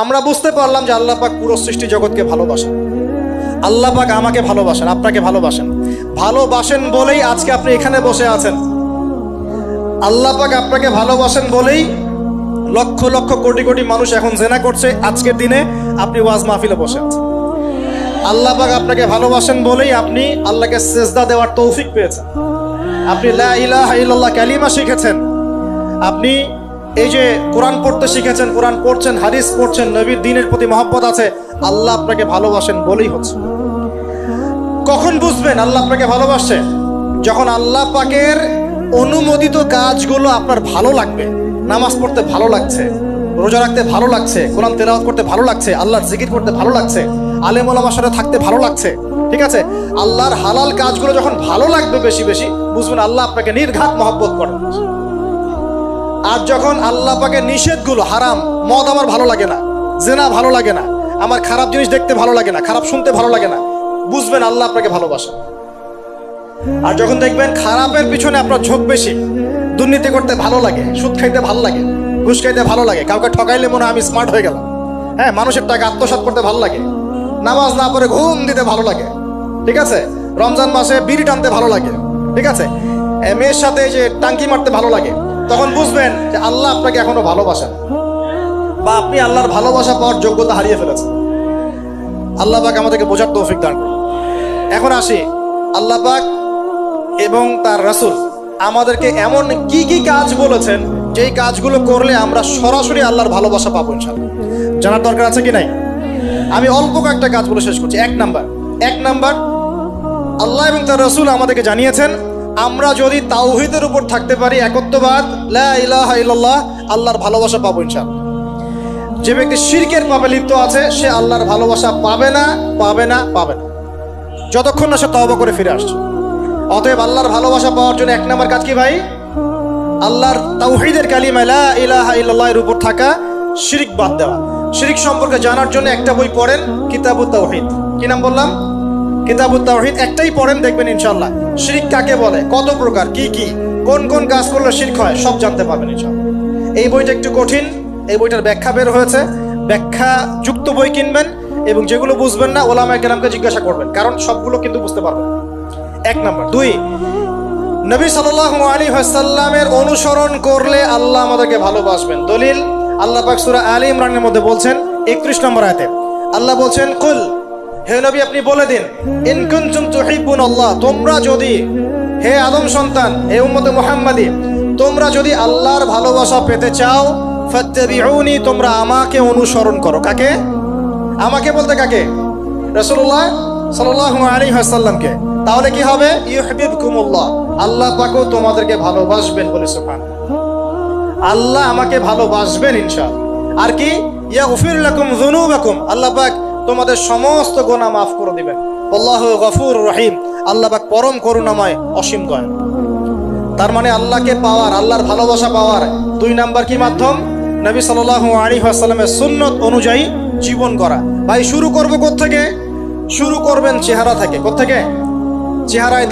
আমরা বুঝতে পারলাম যে আল্লাহ পাক পুরো সৃষ্টি জগৎকে ভালোবাসেন। আল্লাহ পাক আমাকে ভালোবাসেন, আপনাকে ভালোবাসেন। ভালোবাসেন বলেই আজকে আপনি এখানে বসে আছেন। আল্লাহ পাক আপনাকে ভালোবাসেন বলেই লক্ষ লক্ষ কোটি কোটি মানুষ এখন জেনা করছে। আজকের দিনে আপনি ওয়াজ মাহফিলে বসে আছেন। আল্লাহ পাক আপনাকে ভালোবাসেন বলেই আপনি আল্লাহকে সেজদা দেওয়ার তৌফিক পেয়েছেন। আপনি লা ইলাহা ইল্লাল্লাহ কালিমা শিখেছেন। আপনি এই যে কোরআন পড়তে শিখেছেন, কোরআন পড়ছেন, হাদিস পড়ছেন, নবীর দ্বীনের প্রতি মহব্বত আছে। আল্লাহ আপনাকে ভালোবাসেন বলেই হচ্ছে। কখন বুঝবেন আল্লাহ আপনাকে ভালোবাসছে? যখন আল্লাহ পাকের অনুমোদিত কাজগুলো আপনার ভালো লাগবে। নামাজ পড়তে ভালো লাগছে, রোজা রাখতে ভালো লাগছে, কোরআন তেলাওয়াত করতে ভালো লাগছে, আল্লাহর জিকির করতে ভালো লাগছে, আলেম ওলামার সাথে থাকতে ভালো লাগছে। ঠিক আছে, আল্লাহর হালাল কাজগুলো যখন ভালো লাগবে বেশি বেশি, বুঝবেন আল্লাহ আপনাকে নির্ঘাত মহব্বত করেন। আর যখন আল্লাহ পাকের নিষেধগুলো, হারাম, মদ আমার ভালো লাগে না, জেনা ভালো লাগে না, আমার খারাপ জিনিস দেখতে ভালো লাগে না, খারাপ শুনতে ভালো লাগে না, বুঝবেন আল্লাহ আপনাকে ভালোবাসেন। আর যখন দেখবেন খারাপের পিছনে আপনার ঝোঁক বেশি, দুর্নীতি করতে ভালো লাগে, সুদ খাইতে ভালো লাগে, ঘুষ খাইতে ভালো লাগে, কাউকে ঠকাইলে মনে হয় আমি স্মার্ট হয়ে গেলাম, হ্যাঁ, মানুষের টাকা আত্মসাৎ করতে ভালো লাগে, নামাজ না পড়ে ঘুম দিতে ভালো লাগে, ঠিক আছে, রমজান মাসে বিড়ি টানতে ভালো লাগে, ঠিক আছে, মেয়ের সাথে যে টাঙ্কি মারতে ভালো লাগে, তখন বুঝবেন যে আল্লাহ আপনাকে এখনো ভালোবাসেন বা আপনি আল্লাহর ভালোবাসা পাওয়ার যোগ্যতা হারিয়ে ফেলেছেন। আল্লাহ পাক আমাদেরকে বোঝার তৌফিক দান করুন। এখন আসি, আল্লাহ পাক এবং তার রাসূল আমাদেরকে এমন কি কি কাজ বলেছেন যেই কাজগুলো করলে আমরা সরাসরি আল্লাহর ভালোবাসা পাবো ইনশাআল্লাহ। জানার দরকার আছে কি নাই? আমি অল্প কয়েকটা কাজ বলে শেষ করছি। এক নাম্বার, আল্লাহ এবং তার রাসূল আমাদেরকে জানিয়েছেন আমরা যদি তাওহীদের উপর থাকতে পারি, একত্ববাদ, লা ইলাহা ইল্লাল্লাহ, আল্লাহর ভালোবাসা পাবো ইনশাআল্লাহ। যে ব্যক্তি শিরকের পাপে লিপ্ত আছে সে আল্লাহর ভালোবাসা পাবে না যতক্ষণ না সে তওবা করে ফিরে আসছে। অতএব আল্লাহর ভালোবাসা পাওয়ার জন্য এক নাম্বার কাজ কি ভাই? আল্লাহর তাওহীদের কালিমা লা ইলাহা ইল্লাল্লাহ এর উপর থাকা, শিরক বাদ দেওয়া। শিরক সম্পর্কে জানার জন্য একটা বই পড়েন, কিতাবুত তাওহীদ। কি নাম বললাম? কিতাবুত তাওহীদ। একটাই পড়েন, দেখবেন ইনশাআল্লাহ শিরক কাকে বলে, কত প্রকার, কি কি, কোন কোন কাজ করলে শিরক হয়, সব জানতে পারবেন ইনশাআল্লাহ। এই বইটা একটু কঠিন, এই বইটার ব্যাখ্যা বের হয়েছে, ব্যাখ্যা যুক্ত বই কিনবেন এবং যেগুলো বুঝবেন না ওলামায়ে কেরামকে জিজ্ঞাসা করবেন, কারণ সবগুলো কিন্তু বুঝতে পারবেন। এক নাম্বার। দুই, নবী সাল্লাল্লাহু আলাইহি ওয়াসাল্লামের অনুসরণ করলে আল্লাহ আমাদেরকে ভালোবাসবেন। দলিল, আল্লাহ পাক সূরা আলে ইমরানের মধ্যে বলছেন 31 নম্বর আয়াতে আল্লাহ বলছেন, কুল, হে নবী আপনি বলে দিন, ইন কুনতুম তুহিব্বুনাল্লাহ, তোমরা যদি, হে আদম সন্তান, হে উম্মতে মুহাম্মাদি, তোমরা যদি আল্লাহর ভালোবাসা পেতে চাও, ফাত্তাবিউনি, তোমরা আমাকে অনুসরণ করো। কাকে? আমাকে বলতে কাকে? রাসূলুল্লাহ সাল্লাল্লাহু আলাইহি ওয়াসাল্লামকে। তাহলে কি হবে? ইউহিব্বুকুমুল্লাহ, আল্লাহ পাকও তোমাদেরকে ভালোবাসবেন। বলে সুবহানাল্লাহ, আল্লাহ আমাকে ভালোবাসবেন ইনশাআল্লাহ। আর কি? ইয়াগফির লাকুম যুনুবাকুম, আল্লাহ পাক তোমাদের সমস্ত গুনাহ মাফ করে দিবেন। আল্লাহু গফুরুর রহিম, আল্লাহ পাক পরম করুণাময়, অসীম দয়ালু। তার মানে আল্লাহকে পাওয়ার, আল্লাহর ভালোবাসা পাওয়ার দুই নাম্বার কি মাধ্যম? নবী সাল্লাল্লাহু আলাইহি ওয়াসাল্লামের সুন্নত অনুযায়ী জীবন করা। ভাই শুরু করব কোত্থেকে? শুরু করবেন চেহারা থেকে। কোত্থেকে? চেহারায়